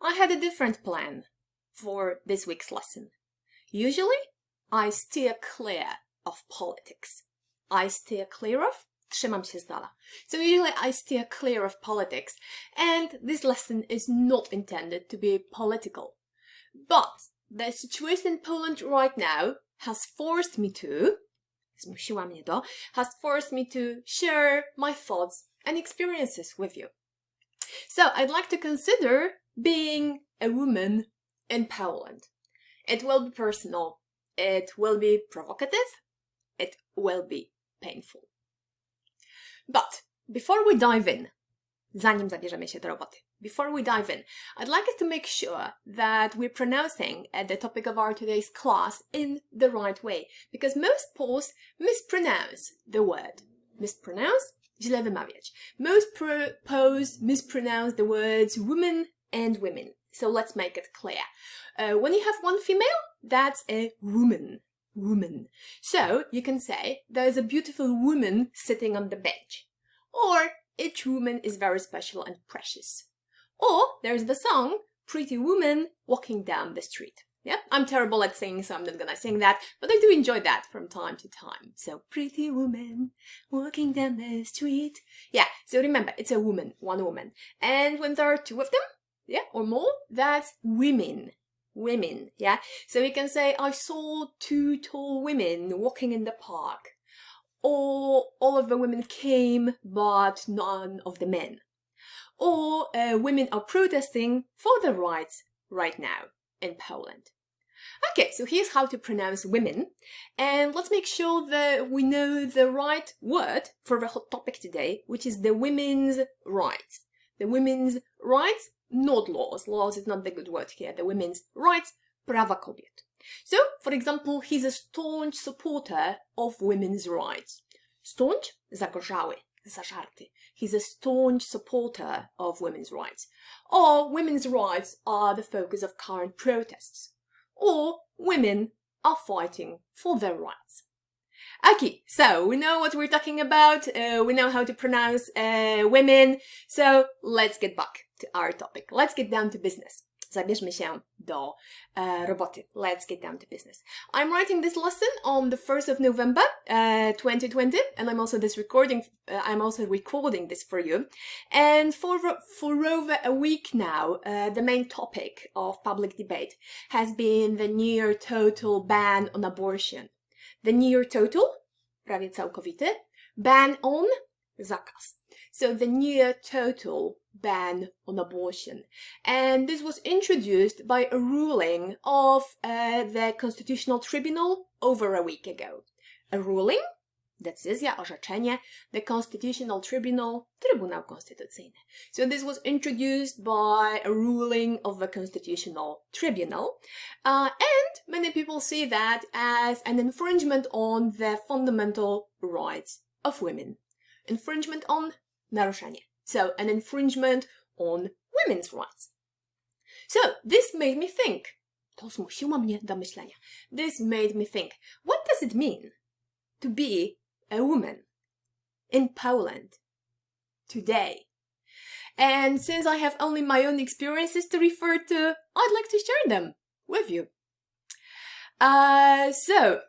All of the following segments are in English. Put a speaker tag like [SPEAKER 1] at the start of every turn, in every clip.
[SPEAKER 1] I had a different plan for this week's lesson. Usually, I steer clear of politics. I steer clear of? Trzymam się z dala. So usually I steer clear of politics, and this lesson is not intended to be political. But the situation in Poland right now has forced me to, share my thoughts and experiences with you. So I'd like to consider being a woman in Poland. It will be personal, it will be provocative, it will be painful. But before we dive in, zanim zabierzemy się do roboty, before we dive in, I'd like us to make sure that we're pronouncing the topic of our today's class in the right way, because most Poles mispronounce the word. Mispronounce? Źle wymawiać. Most Poles mispronounce the words woman and women. So let's make it clear. When you have one female, that's a woman. Woman. So you can say, there's a beautiful woman sitting on the bench. Or, each woman is very special and precious. Or, there's the song, Pretty Woman Walking Down the Street. Yeah, I'm terrible at singing, so I'm not gonna sing that, but I do enjoy that from time to time. So, pretty woman walking down the street. Yeah, so remember, it's a woman, one woman. And when there are two of them, yeah, or more, that's women. Women, yeah? So you can say, I saw two tall women walking in the park. Or all of the women came, but none of the men. Or women are protesting for their rights right now in Poland. Okay, so here's how to pronounce women. And let's make sure that we know the right word for the hot topic today, which is the women's rights. The women's rights, not laws. Laws is not the good word here. The women's rights, prawa kobiet. So, for example, he's a staunch supporter of women's rights. Staunch, zagorzały, zażarty. He's a staunch supporter of women's rights. Or women's rights are the focus of current protests. Or women are fighting for their rights. Okay, so we know what we're talking about, we know how to pronounce women, so let's get back to our topic. Let's get down to business. Zabierzmy się do roboty. Let's get down to business. I'm writing this lesson on the 1st of November 2020, and I'm also recording this for you. And for over a week now, the main topic of public debate has been the near total ban on abortion. The near total, prawie całkowity, ban on, zakaz. So the near total ban on abortion. And this was introduced by a ruling of the Constitutional Tribunal over a week ago. A ruling, decyzja, orzeczenie, the Constitutional Tribunal, Trybunał Konstytucyjny. So this was introduced by a ruling of the Constitutional Tribunal, and many people see that as an infringement on the fundamental rights of women. Infringement on, naruszenie. So an infringement on women's rights. So this made me think. To zmusiło mnie do myślenia. This made me think. What does it mean to be a woman in Poland today? And since I have only my own experiences to refer to, I'd like to share them with you. So,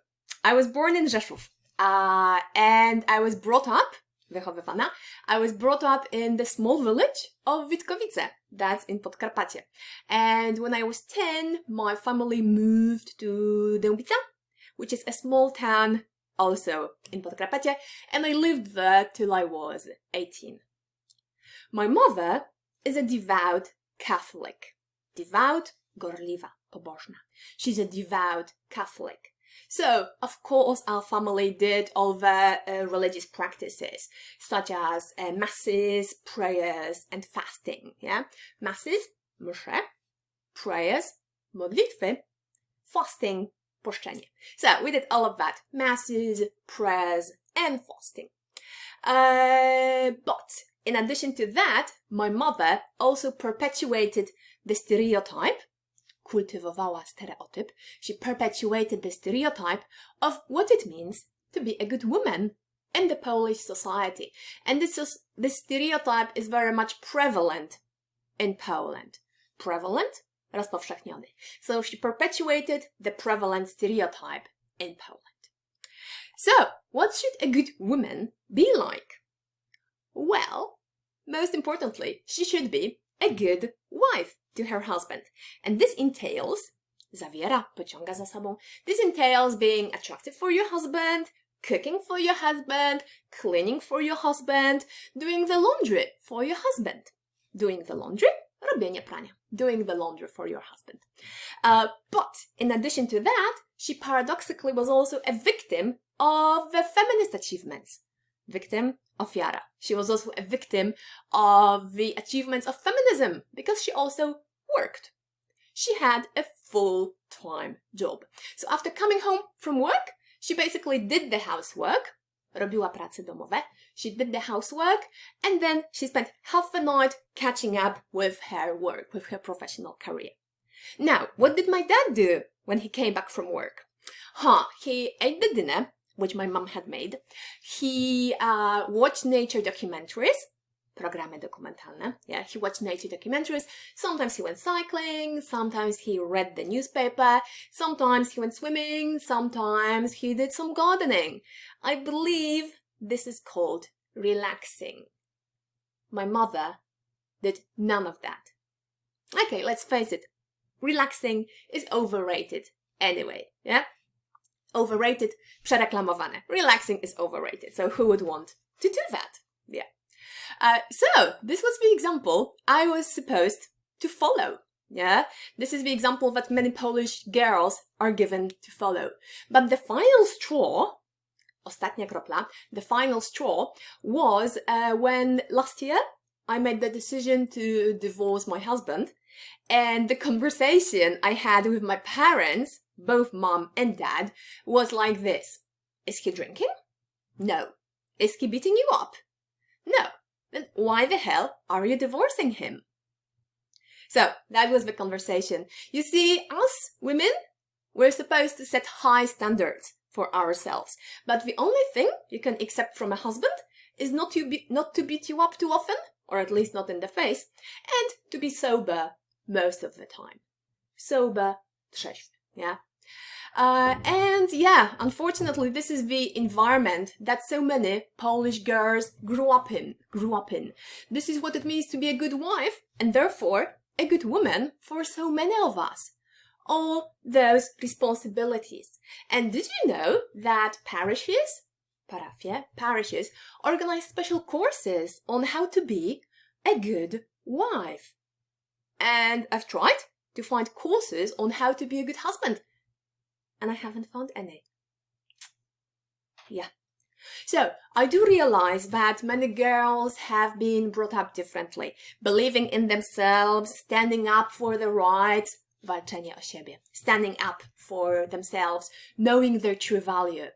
[SPEAKER 1] I was born in Rzeszów, and I was brought up, wychowywana, I was brought up in the small village of Witkowice, that's in Podkarpacie. And when I was 10, my family moved to Dębica, which is a small town also in Podkarpacie, and I lived there till I was 18. My mother is a devout Catholic. Devout, gorliwa, pobożna. She's a devout Catholic. So, of course, our family did all the religious practices, such as masses, prayers, and fasting, yeah? Masses, msze, prayers, modlitwy, fasting, poszczenie. So, we did all of that. Masses, prayers, and fasting. But, in addition to that, my mother also perpetuated the stereotype, kultywowała stereotyp, she perpetuated the stereotype of what it means to be a good woman in the Polish society. And this stereotype is very much prevalent in Poland. prevalent, rozpowszechniony. So she perpetuated the prevalent stereotype in Poland. So, what should a good woman be like? Well, most importantly, she should be a good wife to her husband. And this entails, pociąga za sobą, this entails being attractive for your husband, cooking for your husband, cleaning for your husband, doing the laundry for your husband. Doing the laundry? Robienie prania. Doing the laundry for your husband. But in addition to that, she paradoxically was also a victim of the feminist achievements. Victim, ofiara. She was also a victim of the achievements of feminism because she also worked. She had a full-time job. So after coming home from work, she basically did the housework, robiła prace domowe, she did the housework, and then she spent half the night catching up with her work, with her professional career. Now, what did my dad do when he came back from work? He ate the dinner, which my mom had made. He watched nature documentaries, programy dokumentalne. Yeah, he watched nature documentaries. Sometimes he went cycling, sometimes he read the newspaper, sometimes he went swimming, sometimes he did some gardening. I believe this is called relaxing. My mother did none of that. Okay, let's face it. Relaxing is overrated anyway, yeah? Overrated, przereklamowane. Relaxing is overrated, so who would want to do that? Yeah. So, this was the example I was supposed to follow. Yeah, this is the example that many Polish girls are given to follow. But the final straw, ostatnia kropla, the final straw was when last year I made the decision to divorce my husband, and the conversation I had with my parents, both mom and dad, was like this. Is he drinking? No. Is he beating you up? No. Then why the hell are you divorcing him? So, that was the conversation. You see, us women, we're supposed to set high standards for ourselves. But the only thing you can accept from a husband is not to beat you up too often, or at least not in the face, and to be sober most of the time. Sober, trzeźwy, yeah? And yeah, unfortunately, this is the environment that so many Polish girls grew up in. This is what it means to be a good wife, and therefore, a good woman for so many of us. All those responsibilities. And did you know that parishes organize special courses on how to be a good wife? And I've tried to find courses on how to be a good husband, and I haven't found any. Yeah. So, I do realize that many girls have been brought up differently, believing in themselves, standing up for their rights, walczenie o siebie, standing up for themselves, knowing their true value.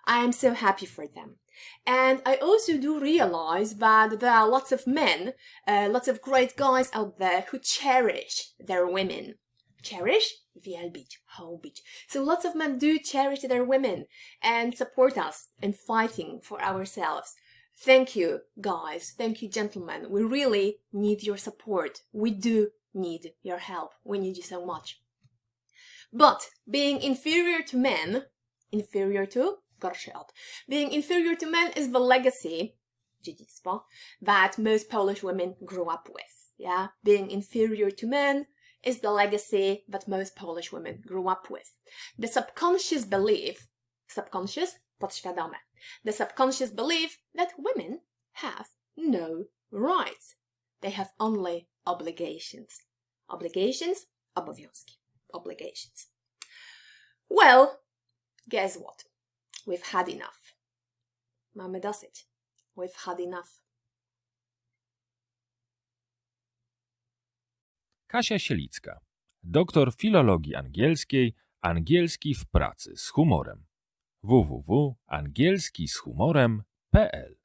[SPEAKER 1] I am so happy for them. And I also do realize that there are lots of men, lots of great guys out there who cherish their women. Cherish? Wielbić, hołbić. So lots of men do cherish their women and support us in fighting for ourselves. Thank you, guys. Thank you, gentlemen. We really need your support. We do need your help. We need you so much. But being inferior to men, being inferior to men is the legacy, dziedzictwo, that most Polish women grew up with. Yeah, being inferior to men is the legacy that most Polish women grew up with. The subconscious belief, podświadome, the subconscious belief that women have no rights. They have only obligations. Obligations, obowiązki, obligations. Well, guess what? We've had enough. Mamy dosyć. We've had enough.
[SPEAKER 2] Kasia Sielicka, doktor filologii angielskiej, angielski w pracy z humorem. www.angielskishumorem.pl